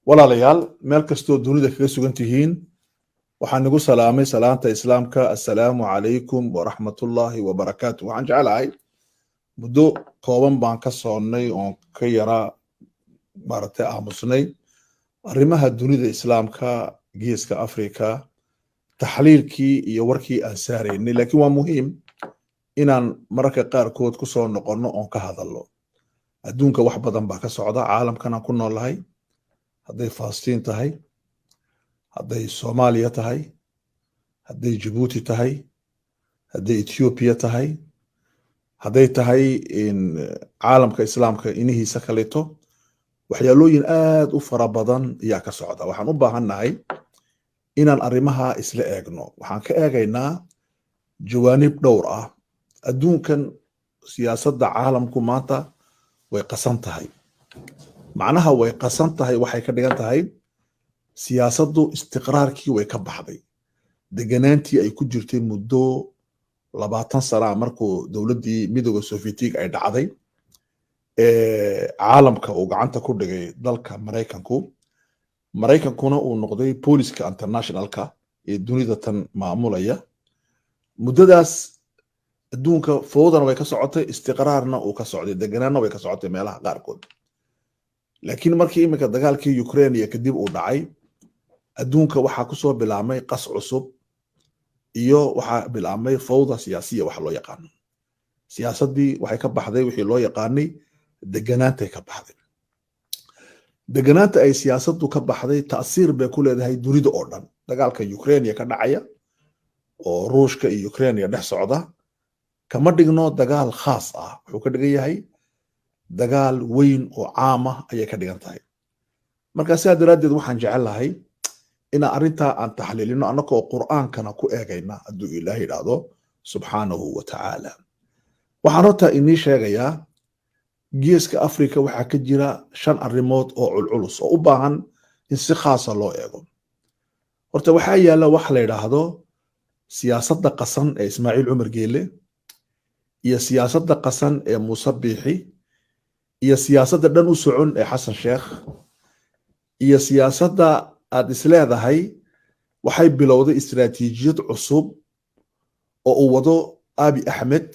walaalayaal meel kastoo dunida kaga sugan tihiin waxaan nagu salaamay salaanta islaamka assalaamu calaykum waraxmatullaahi wabarakaatu. waxaan jecelahay muddo kooban baan ka soonnay oon ka yaraa maaragtay aamusnay arrimaha dunida islaamka geeska afrika taxliilkii iyo warkii aan saaraynay, laakiin waa muhiim inaan mararka qaarkood ku soo noqonno oon ka hadalno. adduunka wax badan baa ka socda, caalamkan aan ku noolahay, hadday falastiin tahay, hadday soomaaliya tahay, hadday jabuuti tahay, hadday ethiopia tahay, hadday tahay caalamka islaamka inihiisa kaleeto, waxyaalooyin aad u fara badan ayaa ka socda. waxaan u baahannahay inaan arrimaha isla eegno. waxaan ka eegaynaa jawaanib dhowr ah. adduunkan siyaasadda caalamku maanta way qasan tahay. macnaha way qasan tahay waxay ka dhigan tahay siyaasaddu istiqraarkii way ka baxday, deganaantii ay ku jirtay muddo 20 sana markuu dowladdii midooda sofiyetig ay dhacday, caalamka uu gacanta ku dhigay dalka maraykankuna uu noqday booliska internationalka ee dunida tan maamulaya. muddadaas adduunka fowdana way ka socotay, istiqraarna uu ka socday, deganaanna way ka socotay meelaha qaarkood. laakiin markii iminka dagaalkii Ukraine kadib uu dhacay, adduunka waxaa ku soo bilaabmay qas cusub iyo waxaa bilaabmay fawda siyaasiya wax loo yaqaano. siyaasaddii waxay ka baxday wixii loo yaqaanay deganaantay ka baxday. deganaanta ay siyaasaddu ka baxday ta'siir bay ku leedahay dunida oo dhan. dagaalka Ukraine ka dhacaya oo Ruushka iyo Ukraine dhex socda kama dhigno dagaal khaas ah, wuxuu ka dhigan yahay dagaal weyn oo caam ah ayay ka dhigan tahay. marka sidaa daraaddeed waxaan jecelahay inaan arrintaa aan taxliilino annagoo qur'aankana ku eegayna hadduu ilaahay idhaahdo subxaanahu wa tacaala. waxaan horta inii sheegayaa geeska afrika waxaa ka jira 5 arrimood oo culculus oo u baahan in si khaasa loo eego. horta waxaa yaala wax la yidhaahdo siyaasadda qasan ee Ismaaciil Cumar Geele, iyo siyaasadda qasan ee Muuse Biixi, iyo siyaasadda dhan u socon ee Xasan Sheekh, iyo siyaasadda aad isleedahay waxay bilowday istiraatiijiyad cusub oo uu wado Abi Axmed,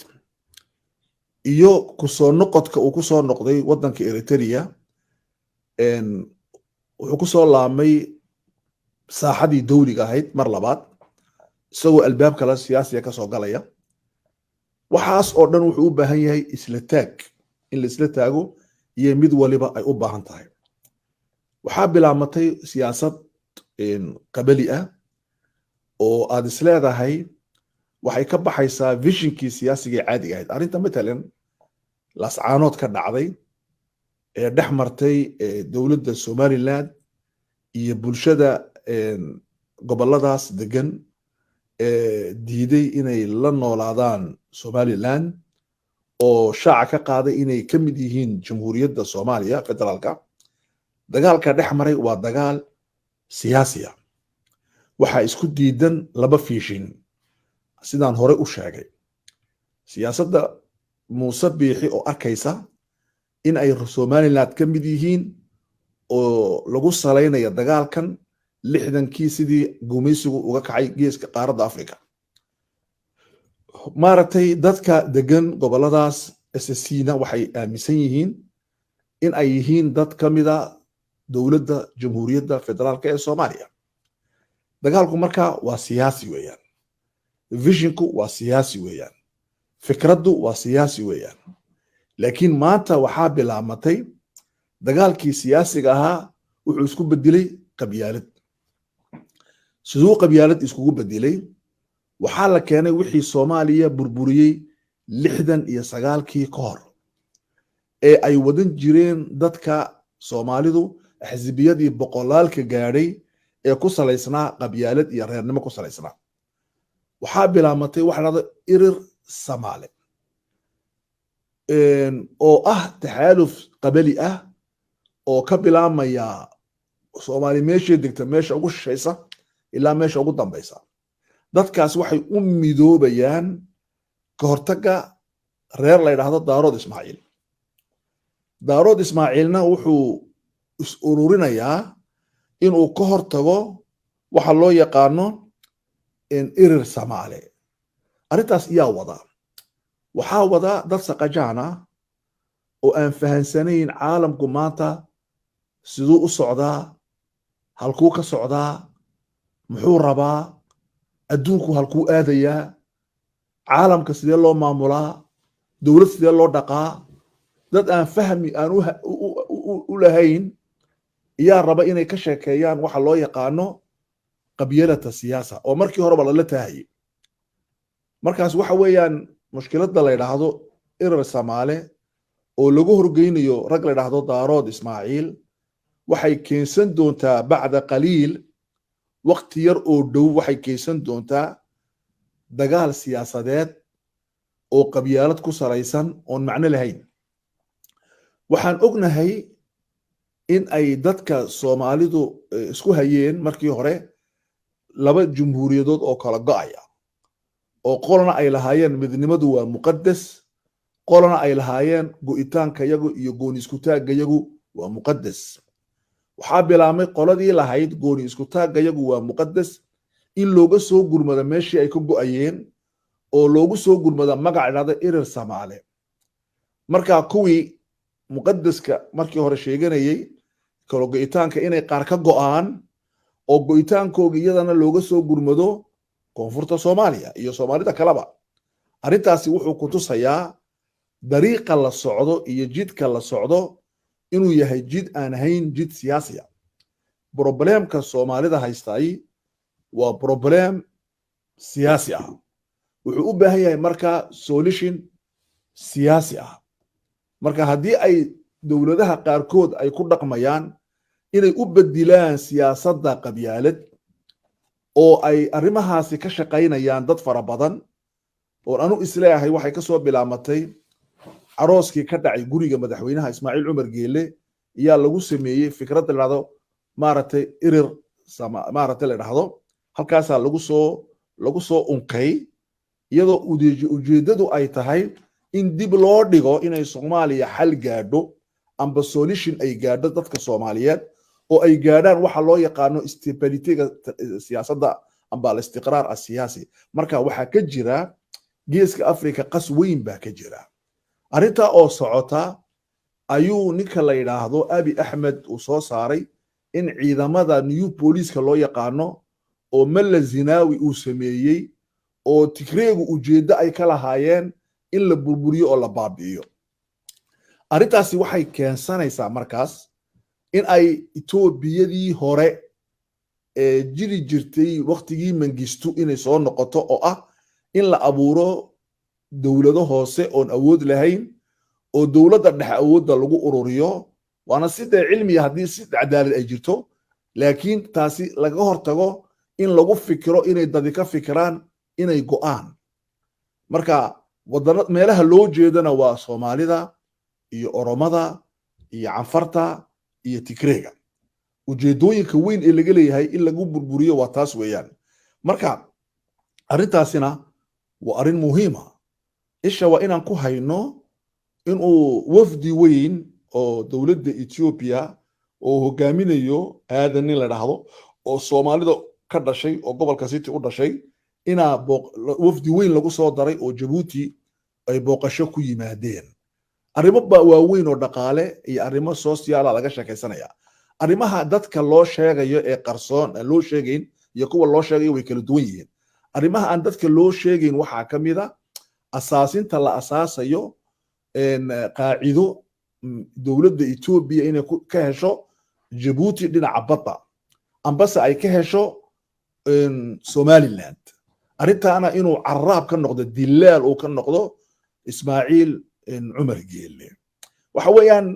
iyo kusoo noqodka uu ku soo noqday waddanka Eritrea. wuxuu ku soo laamay saaxadii dawliga ahayd mar labaad, isagoo albaab kale siyaasiga ka soo galaya. waxaas oo dhan wuxuu u baahan yahay isla taag, in la isla taago iyo mid waliba ay u baahan tahay. waxaa bilaamatay siyaasad qabali ah oo aad isleedahay waxay ka baxaysaa vishinkii siyaasiga ee caadiga ahayd. arrinta matalan lascaanood ka dhacday ee dhex martay dowladda Somaliland iyo bulshada goboladaas degan ee diiday inay la noolaadaan Somaliland, oo shaaca ka qaaday inay ka mid yihiin jamhuuriyadda Soomaaliya federaalka. dagaalka dhex maray waa dagaal siyaasi ah. waxaa isku diidan laba fiishin sidaan hore u sheegay. siyaasadda Muuse Biixi oo arkaysa in ay Somaliland ka mid yihiin oo lagu salaynayo dagaalkan 60kii sidii gumaysigu uga kacay geeska qaaradda Afrika. maaragtay dadka degan goboladaas SSC-na waxay aaminsan yihiin in ay yihiin dad ka mida dowladda jamhuuriyadda federaalka ee Soomaaliya. dagaalku marka waa siyaasi weeyaan, vishinku waa siyaasi weeyaan, fikraddu waa siyaasi weeyaan. laakiin maanta waxaa bilaamatay dagaalkii siyaasiga ahaa wuxuu isku bedelay qabyaalad. siduu qabyaalad iskugu bedelay? waxaa la keenay wixii Soomaaliya burburiyey 69kii ka hor ee ay wadan jireen dadka Soomaalidu xisbiyadii boqolaalka gaadhay ee ku salaysnaa qabyaalad iyo reernimo ku salaysnaa. waxaa bilaamatay wax la yiraahdo irir Soomaali oo ah taxaaluf qabali ah oo ka bilaamaya Soomaali meesha degta meesha ugu shaysa ilaa meesha ugu dambaysa. dadkaas waxay u midoobayaan ka hortagga reer la yiraahdo Daarood Ismaaciil. Daarood Ismaaciilna wuxuu is ururinayaa inuu ka hortago waxa loo yaqaano irir Soomaali. Arrintaas yaa wada waxaa wada dad saqajaan ah oo aan fahansanayn caalamku maanta siduu u socdaa, halkuu ka socdaa, muxuu rabaa, adduunku halkuu aadayaa, caalamka sidee loo maamulaa, dowlad sidee loo dhaqaa. dad aan fahmi aan u lahayn yaa raba inay ka sheekeeyaan waxa loo yaqaano qabyaalada siyaasa oo markii horeba lala taahayay. markaas waxa weeyaan mushkiladda la yidhaahdo irir Soomaali oo lagu horgeynayo rag la yidhaahdo Daarood Ismaaciil waxay keensan doontaa bacda qaliil waqti yar oo dhow waxay keensan doontaa dagaal siyaasadeed oo qabyaalad ku salaysan oon macno lahayn. waxaan ognahay in ay dadka Soomaalidu isku hayeen markii hore laba jumhuuriyadood oo kala go'aya oo qolna ay lahaayeen midnimadu waa muqaddas, qolna ay lahaayeen go'itaanka iyagu iyo gooni isku taagga iyagu waa muqaddas. waxaa bilaabmay qoladii lahayd gooni isku taagga iyagu waa muqaddas in looga soo gurmado meeshii ay ka go'ayeen oo loogu soo gurmado magac idhaahda irir Soomaali. markaa kuwii muqaddaska markii hore sheeganayay kala go'itaanka inay qaar ka go'aan oo go'itaankooga iyadana looga soo gurmado koonfurta Soomaaliya iyo Soomaalida kaleba. arrintaasi wuxuu ku tusayaa dariiqa la socdo iyo jidka la socdo inuu yahay jid aan ahayn jid siyaasi ah. problemka Soomaalida haystay waa problem siyaasi ah. wuxuu u baahan yahay marka solution siyaasi ah. marka haddii ay dowladaha qaarkood ay ku dhaqmayaan inay u bedilaan siyaasadda qabyaalad oo ay arrimahaasi ka shaqaynayaan dad fara badan oo anu isleeyahay waxay ka soo bilaamatay arooskii ka dhacay guriga madaxweynaha Ismaaciil Cumar Geelle ayaa lagu sameeyey fikradda la yidhaahdo maaragtay irir maaragtay la yidhaahdo halkaasaa lagu soo unkay iyadoo ujeeddadu ay tahay in dib loo dhigo inay Soomaaliya xal gaadho amba solution ay gaadho dadka Soomaaliyeed oo ay gaadhaan waxa loo yaqaano stability-ga siyaasadda amba al-istiqraar as-siyaasi. marka waxaa ka jira geeska Afrika qas weyn baa ka jira. arrinta oo socota ayuu ninka la yidhaahdo Abi Axmed uu soo saaray in ciidamada new police-ka loo yaqaano oo Malla Zinaawi uu sameeyey oo Tigreegu ujeeddo ay ka lahaayeen in la burburiyo oo la baabi'iyo. arrintaasi waxay keensanaysaa markaas in ay Etoobiyadii hore jiri jirtay waqtigii Mengistu inay soo noqoto oo ah in la abuuro dowlado hoose oon awood lahayn oo dowladda dhexe awoodda lagu ururiyo. waana sidee cilmiya haddii si cadaalad ay jirto, laakiin taasi laga hortago in lagu fikiro inay dadi ka fikiraan inay go'aan. marka wadana meelaha loo jeedana waa Soomaalida iyo Oromada iyo Canfarta iyo Tigreega. ujeedooyinka weyn ee laga leeyahay in lagu burburiyo waa taas weeyaan. marka arrintaasina waa arrin muhiima. isha waa inaan ku hayno inuu wafdi weyn oo dowladda Ethiopia oo hogaaminayo aadan nin la dhahdo oo Soomaalida ka dhashay oo gobolka City u dhashay inaa wafdi weyn lagu soo daray oo Djibouti ay booqasho ku yimaadeen. arrimo waaweyn oo dhaqaale iyo arrimo sosiyaala laga sheekaysanaya. arrimaha dadka loo sheegayo ee qarsoon aan loo sheegayn iyo kuwa loo sheegayo way kala duwan yihiin. arrimaha aan dadka loo sheegayn waxaa ka mid ah asaasinta la asaasayo qaacido dowladda Ethiopia inay ka hesho Djibouti dhinaca badda ambase ay ka hesho Somaliland. arrintaana inuu carraab ka noqdo dilaal uu ka noqdo Ismaaciil Cumar Geelle. waxa weeyaan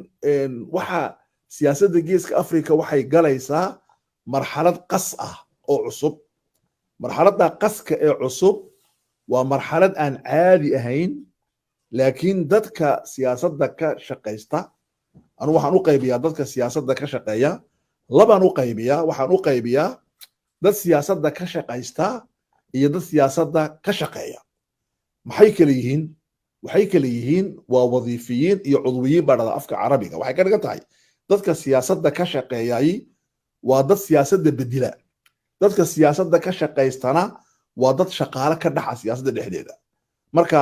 waxa siyaasadda geeska Afrika waxay galaysaa marxalad qas ah oo cusub. marxaladda qaska ee cusub waa marxalad aan caadi ahayn, laakiin dadka siyaasadda ka shaqaysta anu waxaan u qaybiyaa dadka siyaasadda ka shaqeeya labaan u qaybiyaa. waxaan u qaybiyaa dad siyaasadda ka shaqaysta iyo dad siyaasadda ka shaqeeya. maxay kala yihiin? waxay kala yihiin waa wadiifiyiin iyo cudwiyiin baa dhada afka carabiga. waxay ka dhigan tahay dadka siyaasadda ka shaqeeyay waa dad siyaasadda bedela dadka siyaasadda ka shaqaystana waa dad shaqaale ka dhaxa siyaasadda dhexdeeda marka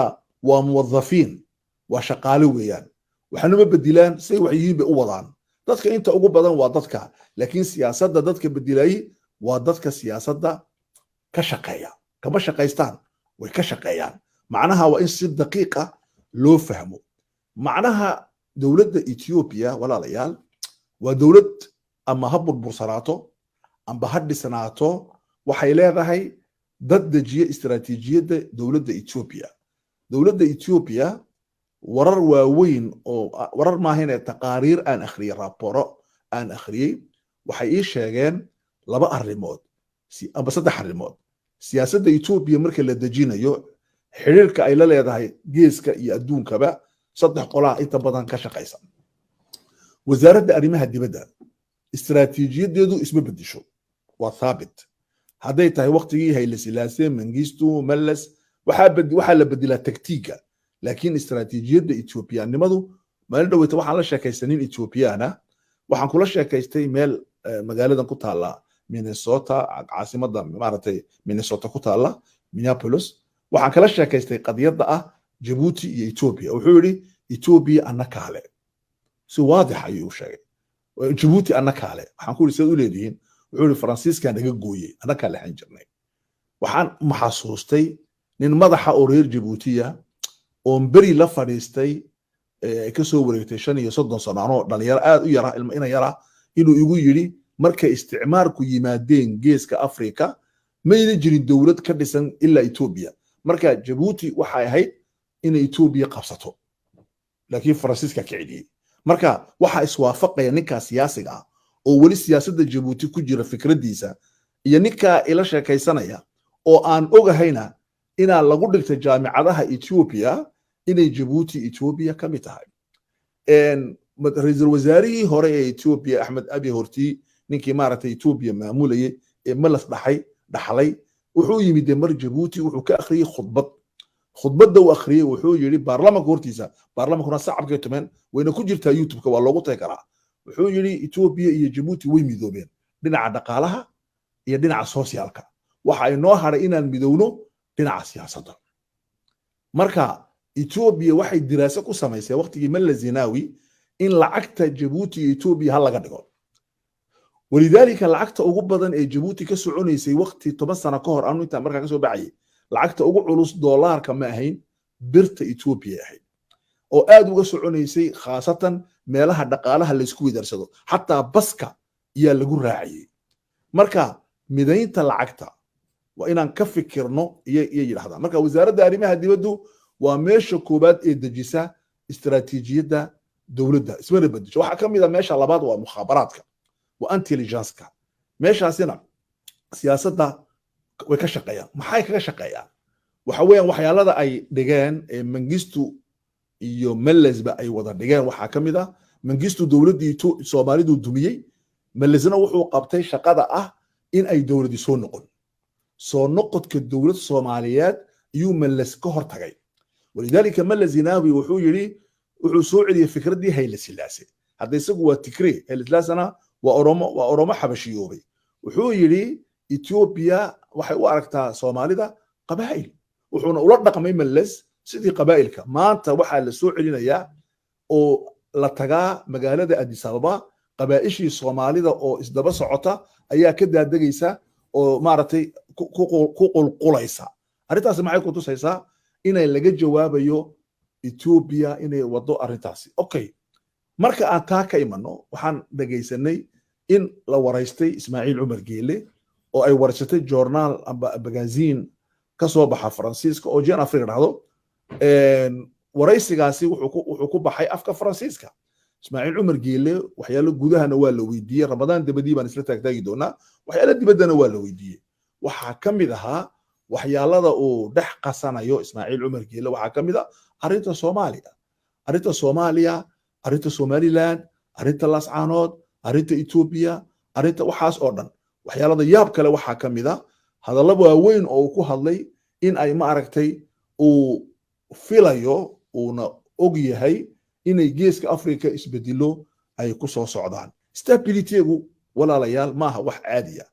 waa muwadhafiin waa shaqaale weeyaan waxaanuma bedilaan say wax yihiin bay u wadaan dadka inta ugu badan waa dadka laakiin siyaasadda dadka bedelay waa dadka siyaasadda ka shaqeeya kama shaqaystaan way ka shaqeeyaan macnaha waa in si daqiiq ah loo fahmo macnaha dowladda Ethiopia walaalayaal waa dowlad ama ha burbursanaato amba ha dhisnaato waxay leedahay dad dejiye istiraatiijiyadda dowladda Ethiopia dowladda Ethiopia warar waaweyn oo warar maahan ee taqaariir aan akhriyay raaporo aan akhriyay waxay ii sheegeen laba arrimood amba saddex arrimood siyaasadda Ethiopia marka la dejinayo xiriirka ay la leedahay geeska iyo adduunkaba saddex qolaa inta badan ka shaqaysa wasaaradda arrimaha dibadda istiraatiijiyadeedu isma bedesho waa thaabit hadday tahay waqtigii Haile Selassie Mengistu Meles waxaa la bedelaa taktiiga laakiin istiraatiijiyadda Ethiopianimadu meel dhaweyta waxaan la sheekaysanin Ethiopiana waxaan kula sheekaystay meel magaaladan ku taala Minnesota caasimadda maaragtay Minnesota ku taala Minneapolis waxaan kala sheekaystay qadiyadda ah Djibouti iyo Ethiopia wuxuu yiri Ethiopia annakaale si waadix ayuu sheegay Djibouti annakaale waxaan ku yiri u leedihiin wuxuu yiri Faransiiska naga gooyay annakaale aan jirnay waxaan maxasuustay nin madaxa oo reer Djibouti oo beri la fadhiistay ka soo wareegtay 35 sano dhalinyaro aad u yara ilmo yara inuu igu yiri marka isticmaarku yimaadeen geeska Afrika ma ina jirin dawlad ka dhisan ilaa Ethiopia marka Djibouti waxay ahayd in Ethiopia qabsato laakiin Faransiiska ka cidiyay marka waxa iswaafaqaya ninka siyaasiga ah oo wali siyaasadda Djibouti ku jira fikradiisa iyo ninka ila sheekaysanaya oo aan ogahayna ina lagu dhigtay jaamicadaha Ethiopia inay Djibouti Ethiopia ka mid tahay ra'iisul wasaarihii hore ee Ethiopia Ahmed Abi Horti ninkii maaragtay Ethiopia maamulayay ee malas dhaxlay wuxuu yimid mar Djibouti wuxuu ka akhriyay khudbadda uu akhriyay wuxuu yiri baarlamaanka hortiisa baarlamaankuna sacabka tuman wayna ku jirtaa YouTube-ka waa loogu tagay karaa wuxuu yiri Ethiopia iyo Djibouti way midoobeen dhinaca dhaqaalaha iyo dhinaca sooshiyaalka waxa ay noo haray inaan midowno dhinaca siyaasadda marka Ethiopia waxay diraaso ku samaysay waqtigii Meles Zenawi in lacagta Djibouti iyo Ethiopia hal laga dhigo walidaalika lacagta ugu badan ee Djibouti ka soconaysay waqti 10 sano ka hor aanu inta markaa ka soo baxay lacagta ugu culus dollarka ma ahayn birta Ethiopia ahayd oo aad uga soconaysay khaasatan meelaha dhaqaalaha la isku wadarsado xataa baska ayaa lagu raaciyay marka midaynta lacagta waa inaan ka fikirno iyo yiraahdaa marka wasaaradda arrimaha dibaddu waa meesha koobaad ee dejisa istiraatiijiyadda dawladda isma bedesho waxa kamid ah meesha labaad waa mukhaabaraadka waa intelligence-ka meeshaasina siyaasadda way ka shaqeeyaan maxay kaga shaqeeyaan waxa weeyaan waxyaalada ay dhigeen ee Mengistu iyo Melesba ay wada dhigeen waxa kamid ah Mengistu dawladdii Soomaalidu dumiyay Melesna wuxuu qabtay shaqada ah in ay dawladdi soo noqodka dawlad Soomaaliyeed iyo Meles ka hortagay ولذلك Meles Zenawi wuxuu yiri wuxuu soo celiyay fikradii Haile Selassie hadda isagu waa Tigray Haile Selassie waa Oromo xabashiyoobay wuxuu yiri Ethiopia waxay u aragtaa Soomaalida qabaa'il wuxuuna ula dhaqmay Meles sidii qabaa'ilka maanta waxa la soo celinayaa oo la tagaa magaalada Addis Ababa qabaa'ishii Soomaalida oo isdaba socota ayaa ka daadagaysa oo maaragtay ku qulqulaysa arintaas maxay ku tusaysaa inay laga jawaabayo Ethiopia inay wado arintaasi okay marka aan taa ka imano waxaan dhageysanay in la waraystay Ismaaciil Umar Geele oo ay warsatay journal amba magazine ka soo baxa Faransiiska oo Jean Afrique dhahdo waraysigaasi wuxuu ku baxay afka Faransiiska Ismaaciil Umar Geele waxyaalo gudahana waa la weydiiyay Ramadaan dabadii baan isla taagtaagi doonaa waxyaalo dibaddana waa la weydiiyay waxa kamid ahaa waxyaalada uu dhex qasanayo Ismaaciil Umar Geele waxa kamid ah arinta Soomaaliya arinta Somaliland arinta Lascaanood arinta Ethiopia arinta waxaas oo dhan waxyaalada yaab kale waxa kamid ah hadallo waaweyn oo ku hadlay in ay ma aragtay uu filayo uuna og yahay inay geeska Afrika isbedelo ay ku soo socdaan stability-gu walaalayaal maaha wax caadiya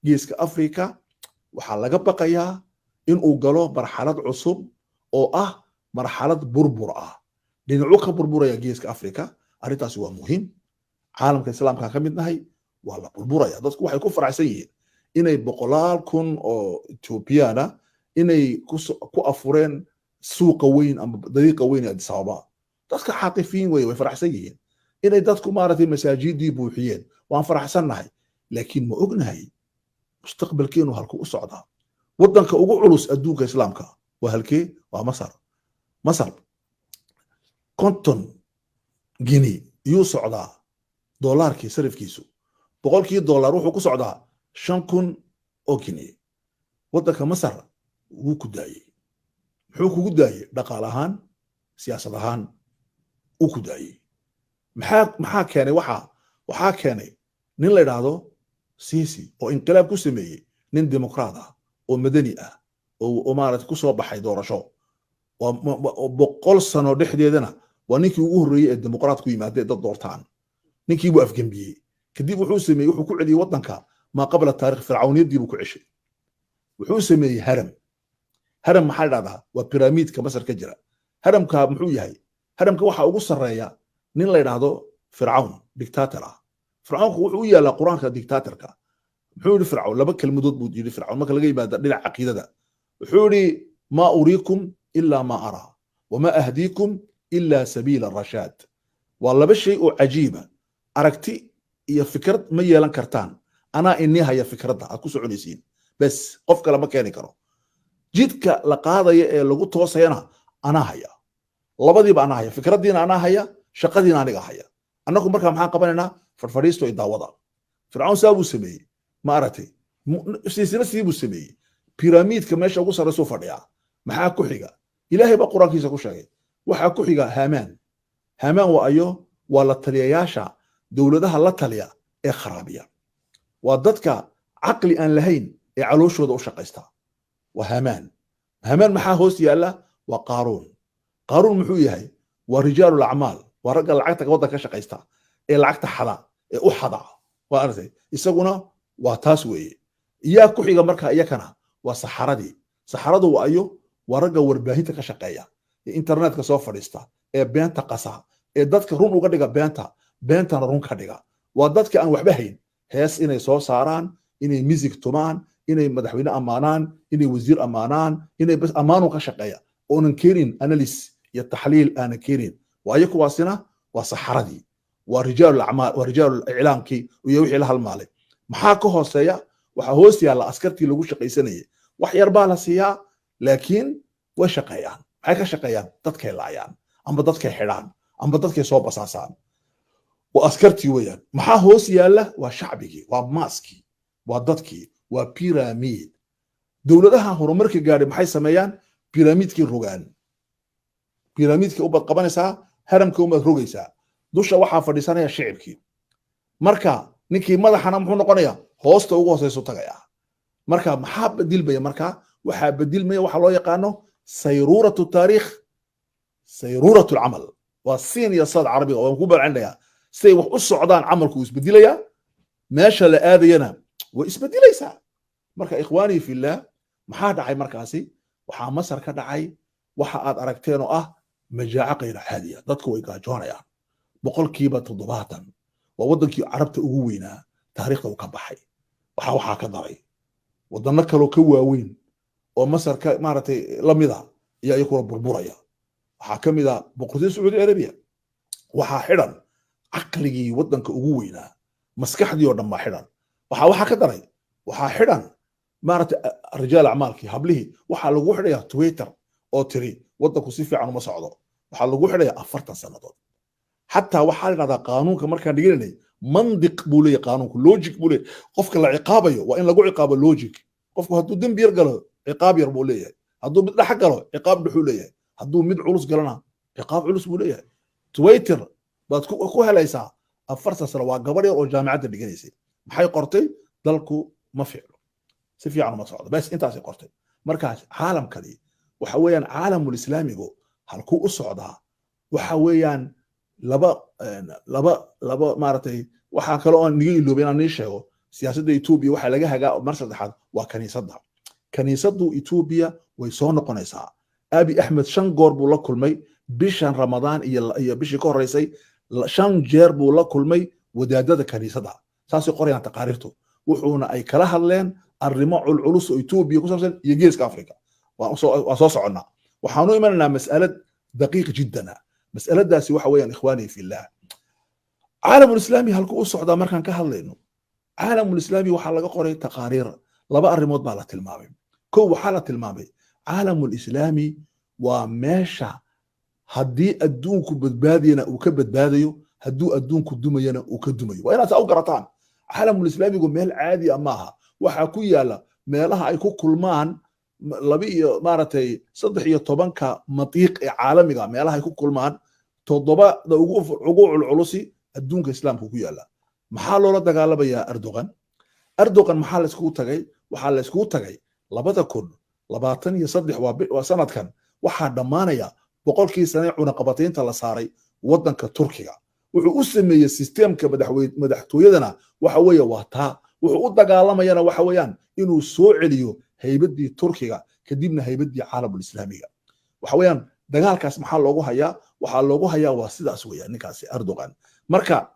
geeska afrika waxaa laga baqayaa inuu galo marxalad cusub oo ah marxalad burbur ah dhinacu ka burburaya geeska afrika arrintaasi waa muhiim caalamka islaamka ka mid nahay waa la burburaya dadku waxay ku faraxsan yihiin inay 100,000 oo Ethiopiana inay ku afureen suuqa weyn ama dariiqa weyn ee Addis Ababa dadka xaqifiin way faraxsan yihiin inay dadku maaragtay masaajidii buuxiyeen waan faraxsannahay laakiin ma ognahay mustaqbalkeenu halku u socdaa wadanka ugu culus adduunka islaamka waa halkee waa masar konton gini yuu socdaa doolarkii sarifkiisu boqolkii doolar wuxuu ku socdaa 5,000 oo gini wadanka masar wuu ku daayay muxuu kugu daayay dhaqaale ahaan siyaasad ahaan uu ku daayay maxaa keenay waxaa keenay nin la yidhaahdo Sisi oo inqilaab ku sameeyey nin dimuqraad ah oo madani ah oo maaragtay ku soo baxay doorasho oo 100 sano dhexdeedana waa ninkii ugu horreeyay ee dimuqraad ku yimaadeen dad doortaan ninkii buu afgambiyey kadib wuxuu sameeyey wuxuu ku celiyey wadanka ma qabla taariikh fircawniyadii buu ku ceshay wuxuu sameeyey haram maxaa dhacdaa waa pyramidka masar ka jira haramka muxuu yahay haramka waxa ugu sareeya nin la yiraahdo fircawn dictator ah fircawnku wuxuu u yaalaa quraanka dictatorka muxuu yiri fircawn laba kelmadood buu yiri fircawn marka laga yimaado dhinaca aqeedada wuxuu yiri ma uriikum illa ma ara wama ahdiikum illa sabila ar-rashad waa laba shay oo cajiiba aragti iyo fikrad ma yeelan kartaan ana inni haya fikradda aad ku soconaysiin bas qof kale ma keeni karo jidka la qaadayo ee lagu toosayana ana haya labadiiba ana haya fikradiina ana haya shaqadiina aniga haya annagu markaa maxaan qabanaynaa farfariisto iyo daawada fircawn saabuu sameeyey ma aragtay siibuu sameeyey pyramidka meesha ugu sarreysuu fadhiyaa maxaa ku xiga ilaahay baa quraankiisa ku sheegay waxaa ku xiga haamaan waa ayo waa la taliyayaasha dowladaha la taliya ee kharaabiya waa dadka caqli aan lahayn ee calooshooda u shaqaysta waa haamaan maxaa hoos yaalla waa qaaruun muxuu yahay waa rijaalul acmaal waa ragga lacagta waddanka ka shaqaysta ee lacagta xada ee u xada waa arday isaguna waa taas weeye iyaa ku xiga markaa iyakana waa saxaradu waa ayo waa ragga warbaahinta ka shaqeeya ee internetka soo fadhiista ee beenta qasa ee dadka run uga dhiga beentana run ka dhiga waa dadka aan waxba hayn hees inay soo saaraan inay music tumaan inay madaxweyne ammaanaan inay wasiir ammaanaan inay bas ammaanu ka shaqeeya oonan keenin analysis iyo taxliil aanan keenin waayo kuwaasina waa saxaradii waa rijaalul acmaal waa rijaalul iclaamkii iyo wixii la halmaalay maxaa ka hooseeya waxaa hoos yaalla askartii lagu shaqaysanayay wax yar baa la siiyaa laakiin way shaqeeyaan maxay ka shaqeeyaan dadkay laayaan amba dadkay xidhaan amba dadkay soo basaasaan waa askartii weeyaan maxaa hoos yaalla waa shacbigii waa maaskii waa dadkii waa pyramid dowladaha horumarka gaadhay maxay sameeyaan pyramidkii rogaan pyramidkii u bad qabanaysaa haramka umaad rogaysaa dusha waxaa fadhiisanaya shicibkii marka ninkii madaxana muxuu noqonayaa hoosta ugu hooseysu tagaya marka maxaa bedilmaya marka waxaa bedilmaya waxa loo yaqaano sayruuratu taariikh sayruuratu alcamal waa siin iyo sad carabiga waan ku balcinayaa siday wax u socdaan camalku isbedilaya meesha la aadayana way isbedilaysaa marka ikhwaani fillah maxaa dhacay markaasi waxaa masar ka dhacay waxa aad aragteen oo ah majaaca qayr caadiya dadku way gaajoonayaan boqolkiiba 70 waa wadankii carabta ugu weynaa taariikhda uu ka baxay waxaa ka daray wadano kale ka waaweyn oo masar ka maaragtay lamida iyo ay kula burburaya waxaa ka mid ah boqortooyada Sacuudi Arabiya waxaa xidhan caqligii wadanka ugu weynaa maskaxdii oo dhan ma xidhan waxaa ka daray waxaa xidhan maaragtay rijaal acmaalkii hablihii waxaa lagu xidhayaa Twitter oo tiri wadanku si fiican uma socdo waxaa lagu xidhayaa 40 sanadood xataa waxaa la yidhahdaa qaanuunka markaan dhiganay mandiq buu leeyahay qaanuunku logic buu leeyahay qofka la ciqaabayo waa in lagu ciqaabo logic qofku hadduu dembi yar galo ciqaab yar buu leeyahay hadduu mid dhex galo ciqaab dhuxuu leeyahay hadduu mid culus galana ciqaab culus buu leeyahay Twitter baad ku helaysaa 40 sano waa gabadh yar oo jaamacadda dhiganaysay maxay qortay dalku ma ficlo si fiican ma socdo bas intaas ay qortay markaas caalamkani waxa weeyaan caalamul islaamigu halku u socdaa waxa weeyaan laba maaragtay waxaa kale oo niga iloobay inaan nii sheego siyaasadda Ethiopia waxaa laga hagaa mar saddexaad waa kaniisaddu Ethiopia way soo noqonaysaa. Abiy Ahmed 5 goor buu la kulmay bishan Ramadaan iyo bishii ka horeysay 5 jeer buu la kulmay wadaadada kaniisadda saasay qorayaan taqaariirtu wuxuuna ay kala hadleen arrimo culculus oo Ethiopia ku saabsan iyo geeska Afrika waa soo soconnaa waxaanu imanaynaa mas'alad daqiiq jiddan mas'aladaasi waxa weeyaan ikhwaani fillah caalamul islaami halku u socdaa markaan ka hadlayno caalamul islaami waxaa laga qoray taqaariir laba arrimood baa la tilmaamay kow waxaa la tilmaamay caalamul islaami waa meesha haddii adduunku badbaadiyana uu ka badbaadayo hadduu adduunku dumayana uu ka dumayo waa inaad saa u garataan caalamul islaamigu meel caadi ah maaha waxaa ku yaala meelaha ay ku kulmaan maaragtay 13 matiiq ee caalamiga meelaha ay ku kulmaan 7 ugu culculusi adduunka islaamka ku yaala maxaa loola dagaalamayaa Erdogan maxaa la iskugu tagay waxaa la iskugu tagay 2023 waa sanadkan waxaa dhamaanaya boqolkii sano cunaqabataynta la saaray wadanka Turkiga wuxuu u sameeyay systemka madaxtooyadana waxa weeye waa taa wuxuu u dagaalamayana waxa weeyaan inuu soo celiyo haybadii Turkiga kadibna haybadii caalamul islaamiga waxa weeyaan dagaalkaas maxaa loogu hayaa waxaa loogu hayaa waa sidaas weeyaan ninkaasi Erdogan marka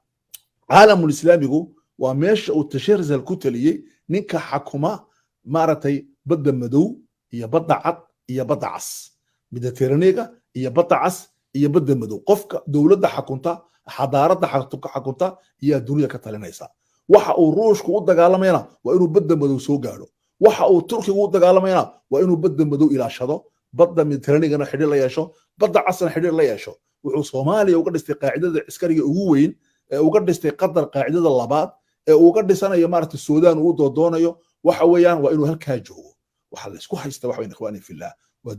caalamul islaamigu waa meesha uu tasharzal ku taliyay ninka xakuma maaragtay badda madow iyo badda cad iyo badda cas Mediterraneega iyo badda cas iyo badda madow qofka dawladda xakunta xadaaradda xakunta iyo dunida ka talinaysa waxa uu ruushku u dagaalamayna waa inuu badda madow soo gaaro waxa uu Turkigu u dagaalamayna waa inuu badda madow ilaashado badda Mediterraneegana xidhiir la yeesho badda casna xidhiir la yeesho wuxuu Soomaaliya uga dhistay qaacidada askariga ugu weyn ee uga dhistay Qatar qaacidada labaad ee uga dhisanayo maaragtay Suudaan uu doonayo waxa weeyaan waa inuu halkaa joogo waxa la isku haysta waxa weyn ikhwaani fillah waa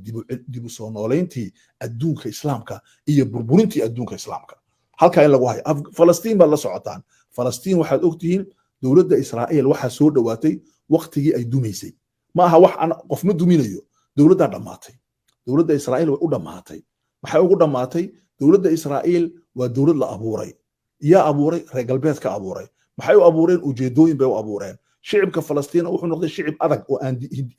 dib u soo nooleyntii adduunka islaamka iyo burburintii adduunka islaamka halka in lagu hayo Falastiin baa la socotaan Falastiin waxaad ogtihiin dawladda Israa'iil waxa soo dhawaatay waqtigii ay dumaysay ma aha wax aan qof ma duminayo dawladda dhamaatay dawladda Israa'iil way u dhamaatay maxay ugu dhamaatay dawladda Israa'iil waa dawlad la abuuray yaa abuuray reer galbeedka abuuray maxay u abuureen ujeedooyin bay u abuureen shicibka Falastiin wuxuu noqday shicib adag oo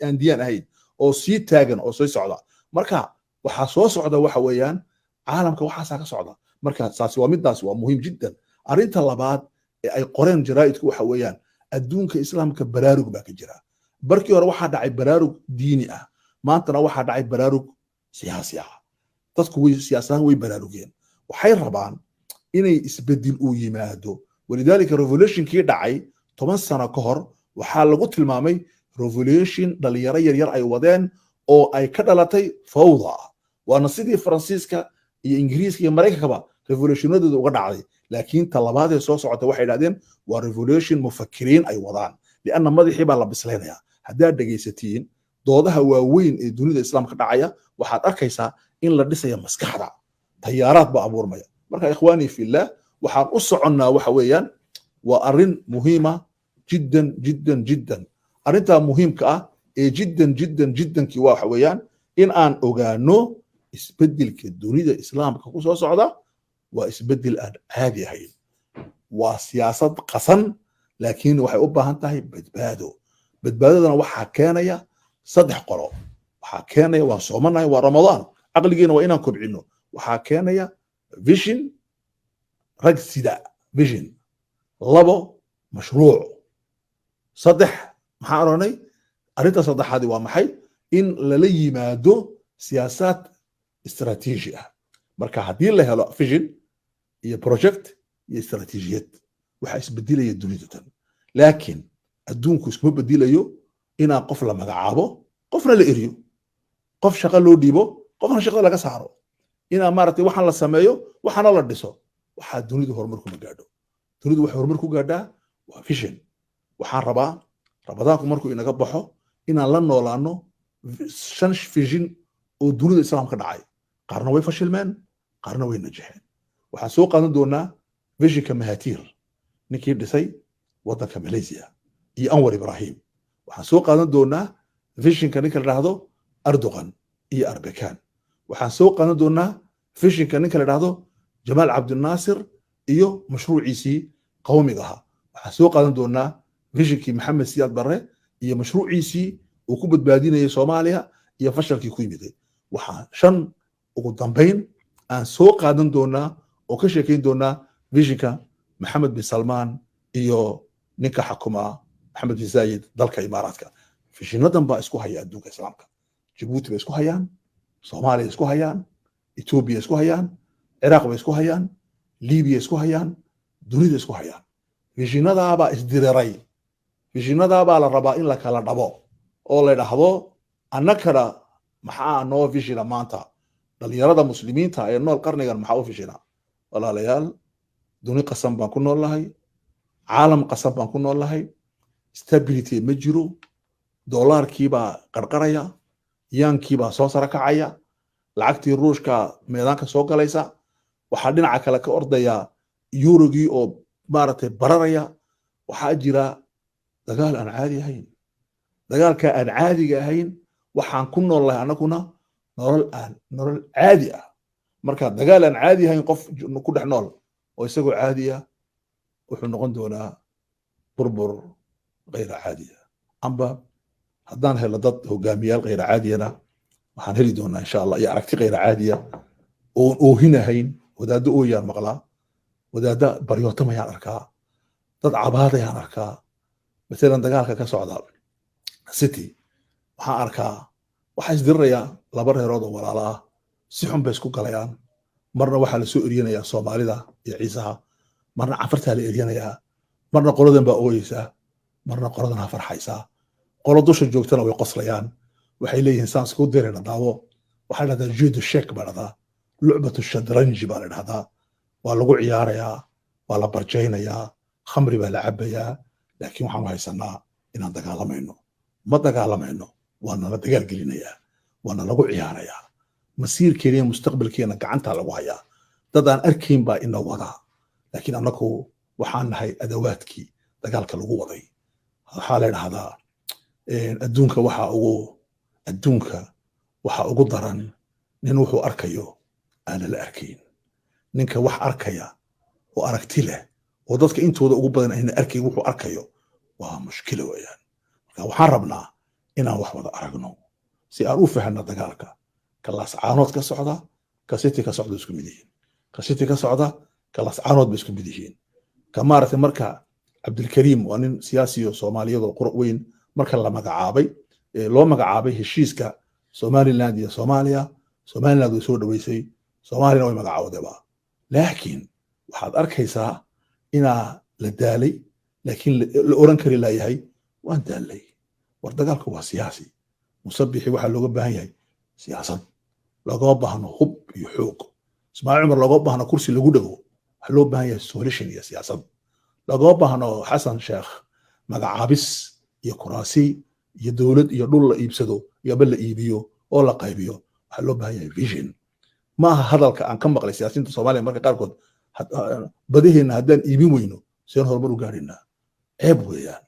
aan diyaan ahayn oo sii taagan oo soo socda marka waxa soo socda waxa weeyaan caalamka waxa ka socda marka saasi waa midaas waa muhiim jiddan arinta labaad ee ay qoreen jaraa'idku waxa weeyaan adduunka islaamka baraarug baa ka jira barkii hore waxa dhacay baraarug diini ah maantana waxa dhacay baraarug siyaasi ah dadku way siyaasadan way baraarugeen waxay rabaan inay isbedel u yimaado walidaalika revolution kii dhacay 10 sano ka hor waxaa lagu tilmaamay revolution dhalinyaro yaryar ay wadeen oo ay ka dhalatay fawda waana sidii Faransiiska iyo Ingiriiska iyo Mareykankaba revolutionadooda uga dhacday laakiin talabaad ee soo socota waxay yiraahdeen waa revolution mufakkiriin ay wadaan lianna madaxii baa la bislaynaya hadaa dhageysatiin doodaha waaweyn ee dunida islaamka dhacaya waxaad arkaysaa in la dhisayo maskaxda tayaaraad ba abuurmaya marka ikhwaani fillah waxaan u soconnaa waxa weeyaan waa arin muhiima jiddan arinta muhiimka ah ee jiddan ki waxa weeyaan in aan ogaano isbedelka dunida islaamka ku soo socda waa isbedel aan caadi ahayn waa siyaasad qasan laakiin waxay u baahan tahay badbaadadana waxaa keenaya 3 qolo waxaa keenaya waa soomanahay waa Ramadaan aqligeena waa inaan kobcino waxaa keenaya vision rag sida vision 2 mashruuc 3 maxaa oranay arinta saddexaad waa maxay in lala yimaado siyaasad istiraatiiji ah marka haddii la helo vision iyo project iyo istiraatiijiyad waxa isbedelaya dunida tan laakiin adduunku isma bedelayo inaan qof la magacaabo qofna la eriyo qof shaqo loo dhiibo qofna shaqada laga saaro inaan maaragtay waxaan la sameeyo waxana la dhiso waxa dunidu horumar ku gaadho dunidu wax horumar ku gaadhaa waa vision waxaan rabaa rabadaanku markuu inaga baxo inaan la noolaano 5 vision oo dunida islaamka dhacay qaarna way fashilmeen qaarna way najixeen waxaan soo qaadan doonaa visionka Mahathir ninkii dhisay wadanka Malaysia iyo Anwar Ibrahim waxaan soo qaadan doonaa visionka ninka la yiraahdo Erdogan iyo Erbakan waxaan soo qaadan doonaa visionka ninka la yiraahdo jamaal cabdinaasir iyo mashruuciisii qawmiga ahaa waxaan soo qaadan doonaa visionkii maxamed siyaad barre iyo mashruuciisii uu ku badbaadinayay soomaaliya iyo fashalkii ku yimiday waxaan shan ugu dambayn aan soo qaadan doonaa oo ka sheekayn doonaa visionka maxamed bin salmaan iyo ninka xukuma maxamed bin zaayid dalka imaaraadka fishinadan baa isku haya adduunka islaamka jabuuti bay isku hayaan soomaaliya isku hayaan etoobiya isku hayaan ciraaq bay isku hayaan libiya isku hayaan dunida isku hayaan fishinadaabaa isdiriray fishinadaabaa la rabaa in la kala dhabo oo la dhahdo annakana maxaa noo fishina maanta dhalinyarada muslimiinta ee nool qarnigan maxaa u fishina walaalayaal duni qasan baan ku nool lahay caalam qasan baan ku nool lahay stability ma jiro doolarkiibaa qarqaraya yaankiibaa soo sara kacaya lacagtii ruushka meedaanka soo galaysa waxaa dhinaca kale ka ordaya yurogii oo maaragtay bararaya waxaa jira dagaal aan caadi ahayn dagaalka aan caadiga ahayn waxaan ku nool lahay annaguna nolol caadi ah marka dagaal aan caadi ahayn qof ku dhex nool oo isagoo caadi ah wuxuu noqon doonaa burbur غير عادية أما هدان هلا ضد هجاميال غير عادية waxaan heli doonaa insha Allah iyo aragti غير عادية oo hinahayn wadaado oo yar maqla wadaada baryootama yaan arkaa dad cabaada yaan arkaa midalan dagaalka ka socda city waxaan arkaa waxa isdiraya laba reerood oo walaalo ah si xun bay isku galayaan marna waxa la soo eriyanayaa Soomaalida iyo Ciisaha marna cafarta la eriyanayaa marna qoladan baa ooyeysa marna qoladan farxaysa qolo dusha joogtana way qoslayaan waxay leeyihiin saans ku direena daawo waxa la dhahaa judo sheek barada lucbatu shadranji baa la dhahaa waa lagu ciyaarayaa waa la barjeynayaa khamri baa la cabayaa laakiin waxaan haysanaa inaan dagaalamayno ma dagaalamayno waana la dagaal gelinayaa waana lagu ciyaarayaa masiirkeena mustaqbalkeena gacanta lagu hayaa dad aan arkayn baa ina wada laakiin annagu waxaan nahay adawaadkii dagaalka lagu waday waxaa la dhahdaa adduunka waxa ugu daran nin wuxuu arkayo aan la arkayn ninka wax arkaya oo aragti leh oo dadka intooda ugu badan ayna arkayn wuxuu arkayo waa mushkilo weeyaan marka waxaan rabnaa inaan wax wada aragno si aan u fahanno dagaalka kalaas caanood ka socda ka city ka socda isku mid yihiin ka city ka socda kalaas caanood isku mid yihiin ka maartay marka Abdulkarim waa nin siyaasi oo Soomaaliyeed oo qurux weyn marka la magacaabay loo magacaabay heshiiska Somaliland iyo Soomaaliya Somaliland way soo dhaweysay Soomaaliya way magacaawdaba laakiin waxaad arkaysaa inaa la daalay laakiin la oran kari laayahay waan daalay war dagaalku waa siyaasi musabixi waxa looga baahan yahay siyaasad looga baahno hub iyo xoog Ismaaciil Umar looga baahno kursi lagu dhago waxa loo baahan yahay solution iyo siyaasad looga baahno Xasan Sheekh magacaabis iyo kuraasi iyo dawlad iyo dhul la iibsado iyo bal la iibiyo oo la qaybiyo waxa loo baahan yahay vision ma hadalka aan ka maqlay siyaasiyiinta Soomaaliya marka qaarkood badaheena haddaan iibin weyno seen horumar u gaarina ceeb weeyaan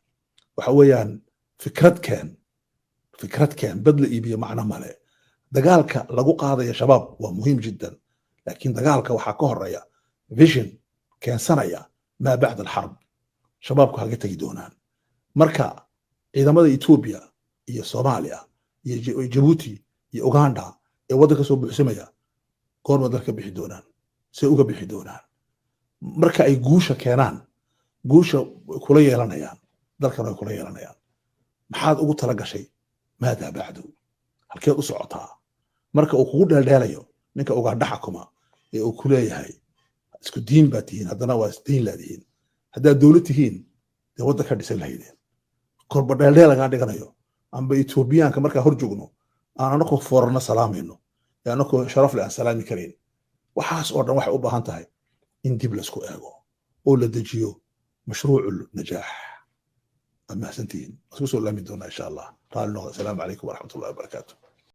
waxa weeyaan fikradkeen bad la iibiyo macna male dagaalka lagu qaadayo shabaab waa muhiim jiddan laakiin dagaalka waxaa ka horeeya vision keensanaya ما بعد الحرب شبابك هاga tagi doonaan marka ciidamada Ethiopia iyo Soomaaliya iyo Djibouti iyo Uganda ee wadanka soo buuxsamaya goorma dalka bixi doonaan si uga bixi doonaan marka ay guusha keenaan guusha kula yeelanayaan dalkan ay kula yeelanayaan maxaad ugu tala gashay maada bacdu halkeed u socotaa marka uu kugu dheeldheelayo ninka Uganda xukuma ee uu ku leeyahay isku diin baa tihiin haddana waa isdiin laadihiin haddaad dawlad tihiin dee waddanka dhisan lahaydeen korba dheeldheel lagaa dhiganayo amba Etoobiyaanka markaa hor joogno aan anakoo foorarna salaamayno ee anakoo sharaf leh aan salaami karayn waxaas oo dhan waxay u baahan tahay in dib laisku eego oo la dejiyo mashruucul najaax aad mahadsantihiin isku soo laami doonaa insha allah raalli noqda asalaamu calaykum waraxmatullahi wabarakaatu